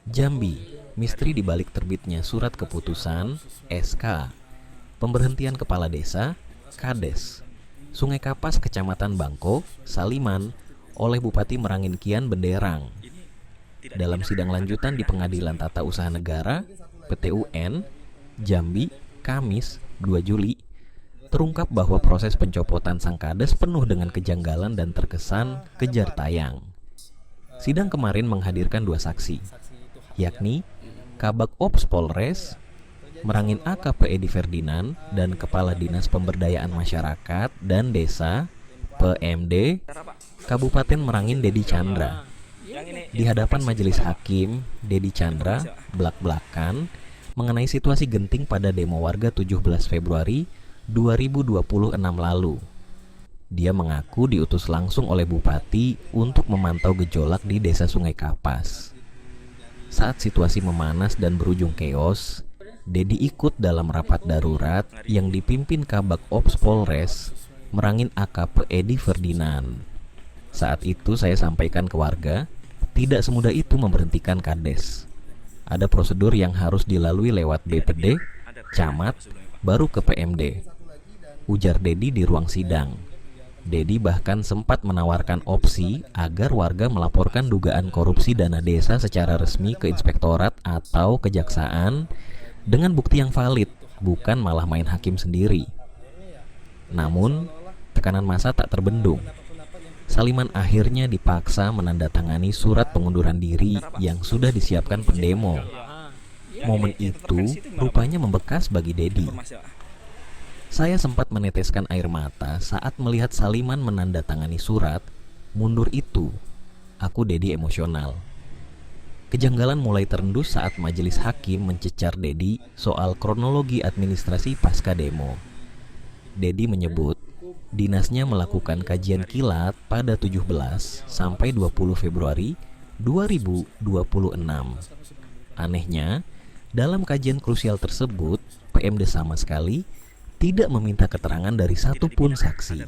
Jambi, misteri dibalik terbitnya surat keputusan SK pemberhentian kepala desa Kades Sungai Kapas Kecamatan Bangko, Saliman oleh Bupati Merangin Kian Benderang. Dalam sidang lanjutan di Pengadilan Tata Usaha Negara (PTUN) Jambi, Kamis 2 Juli, terungkap bahwa proses pencopotan sang Kades penuh dengan kejanggalan dan terkesan kejar tayang. Sidang kemarin menghadirkan dua saksi, yakni Kabak Ops Polres Merangin AKP Edi Ferdinand dan Kepala Dinas Pemberdayaan Masyarakat dan Desa PMD Kabupaten Merangin Dedi Chandra. Di hadapan majelis hakim, Dedi Chandra belak-belakan mengenai situasi genting pada demo warga 17 Februari 2026 lalu. Dia mengaku diutus langsung oleh Bupati untuk memantau gejolak di Desa Sungai Kapas. Saat situasi memanas dan berujung keos, Dedi ikut dalam rapat darurat yang dipimpin Kabak Ops Polres Merangin AKP Edi Ferdinand. Saat itu saya sampaikan ke warga, tidak semudah itu memberhentikan Kades. Ada prosedur yang harus dilalui lewat BPD, Camat, baru ke PMD. Ujar Dedi di ruang sidang. Dedi bahkan sempat menawarkan opsi agar warga melaporkan dugaan korupsi dana desa secara resmi ke inspektorat atau kejaksaan dengan bukti yang valid, bukan malah main hakim sendiri. Namun, tekanan massa tak terbendung. Saliman akhirnya dipaksa menandatangani surat pengunduran diri yang sudah disiapkan pendemo. Momen itu rupanya membekas bagi Dedi. Saya sempat meneteskan air mata saat melihat Saliman menandatangani surat mundur itu. Aku Dedi emosional. Kejanggalan mulai terendus saat majelis hakim mencecar Dedi soal kronologi administrasi pasca demo. Dedi menyebut dinasnya melakukan kajian kilat pada 17 sampai 20 Februari 2026. Anehnya, dalam kajian krusial tersebut, PMD sama sekali tidak meminta keterangan dari satupun saksi.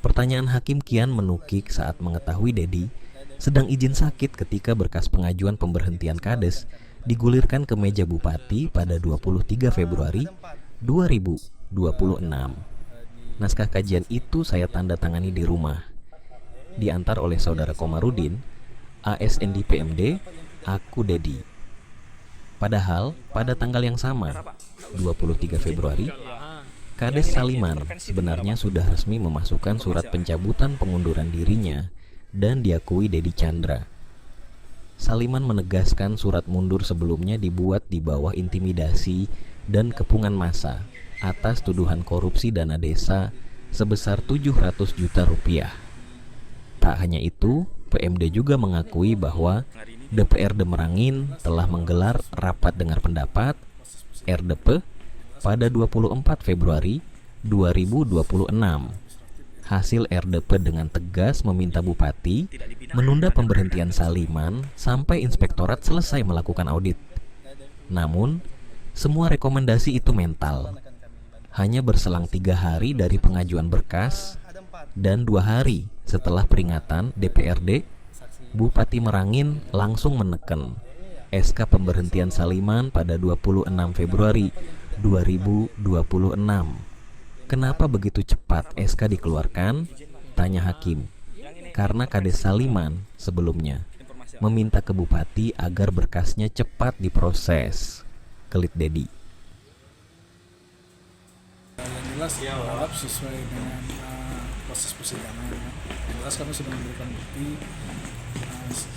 Pertanyaan hakim kian menukik saat mengetahui Dedi sedang izin sakit ketika berkas pengajuan pemberhentian Kades digulirkan ke meja Bupati pada 23 Februari 2026. Naskah kajian itu saya tanda tangani di rumah. Diantar oleh saudara Komarudin, ASN di PMD, aku Dedi. Padahal pada tanggal yang sama, 23 Februari, Kades Saliman sebenarnya sudah resmi memasukkan surat pencabutan pengunduran dirinya dan diakui Dedi Chandra. Saliman menegaskan surat mundur sebelumnya dibuat di bawah intimidasi dan kepungan massa atas tuduhan korupsi dana desa sebesar 700 juta rupiah. Tak hanya itu, PMD juga mengakui bahwa DPRD Merangin telah menggelar rapat dengar pendapat RDP pada 24 Februari 2026. Hasil RDP dengan tegas meminta Bupati menunda pemberhentian Saliman sampai inspektorat selesai melakukan audit. Namun, semua rekomendasi itu mental. Hanya berselang 3 hari dari pengajuan berkas dan 2 hari setelah peringatan DPRD, Bupati Merangin langsung meneken SK pemberhentian Saliman pada 26 Februari 2026. Kenapa begitu cepat SK dikeluarkan? Tanya hakim. Karena Kades Saliman sebelumnya meminta ke Bupati agar berkasnya cepat diproses. Kelit Dedi. Yang jelas berharap sesuai dengan proses persidangan. Yang jelas kami sudah memberikan bukti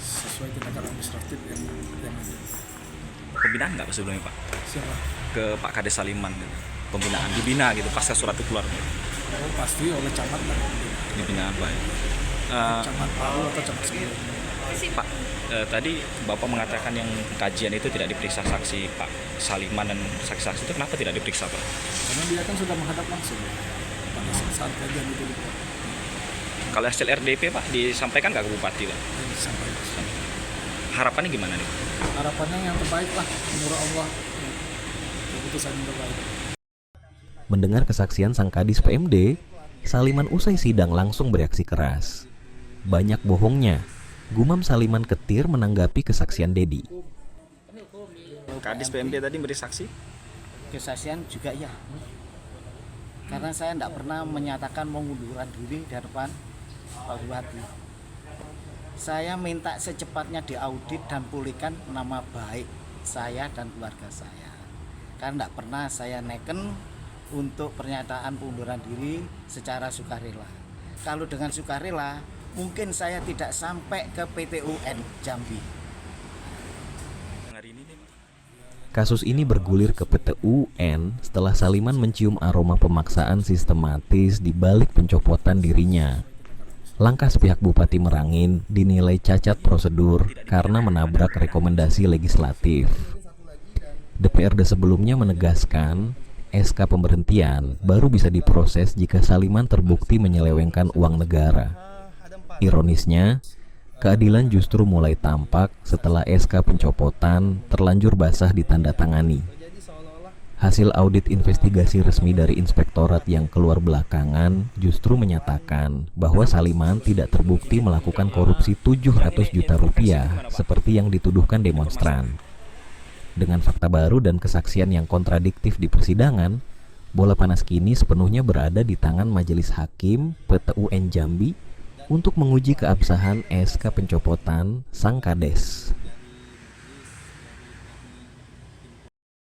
sesuai tindakan administratif yang ada. Pembinaan nggak sebelumnya Pak? Siapa? Ke Pak Kades Saliman gitu. Pembinaan dibina gitu pasca surat itu keluar gitu. Oh, pasti oleh camat lah. Dibina apa ya? Camat baru atau camat sebelumnya. Pak, tadi Bapak mengatakan yang kajian itu tidak diperiksa saksi Pak Saliman dan saksi-saksi itu kenapa tidak diperiksa Pak? Karena dia kan sudah menghadap langsung pada saat kajian itu. Kalau hasil RDP Pak disampaikan nggak ke Bupati Pak? Disampaikan. Harapannya gimana nih? Harapannya yang terbaik lah, menurut Allah. Keputusan yang terbaik. Mendengar kesaksian sang Kadis PMD, Saliman usai sidang langsung bereaksi keras. Banyak bohongnya, gumam Saliman ketir menanggapi kesaksian Dedi. Kadis PMD tadi beri saksi? Kesaksian juga ya, karena saya tidak pernah menyatakan pengunduran diri di hadapan Pak Bupati. Saya minta secepatnya diaudit dan pulihkan nama baik saya dan keluarga saya, karena tidak pernah saya neken untuk pernyataan pengunduran diri secara sukarela. Kalau dengan sukarela mungkin saya tidak sampai ke PT UN Jambi. Hari ini nih, Kasus ini bergulir ke PT UN setelah Saliman mencium aroma pemaksaan sistematis di balik pencopotan dirinya. Langkah sepihak Bupati Merangin dinilai cacat prosedur karena menabrak rekomendasi legislatif. DPRD sebelumnya menegaskan SK pemberhentian baru bisa diproses jika Saliman terbukti menyelewengkan uang negara. Ironisnya, keadilan justru mulai tampak setelah SK pencopotan terlanjur basah ditandatangani. Hasil audit investigasi resmi dari inspektorat yang keluar belakangan justru menyatakan bahwa Saliman tidak terbukti melakukan korupsi 700 juta rupiah seperti yang dituduhkan demonstran. Dengan fakta baru dan kesaksian yang kontradiktif di persidangan, bola panas kini sepenuhnya berada di tangan Majelis Hakim PT UN Jambi untuk menguji keabsahan SK pencopotan sang Kades.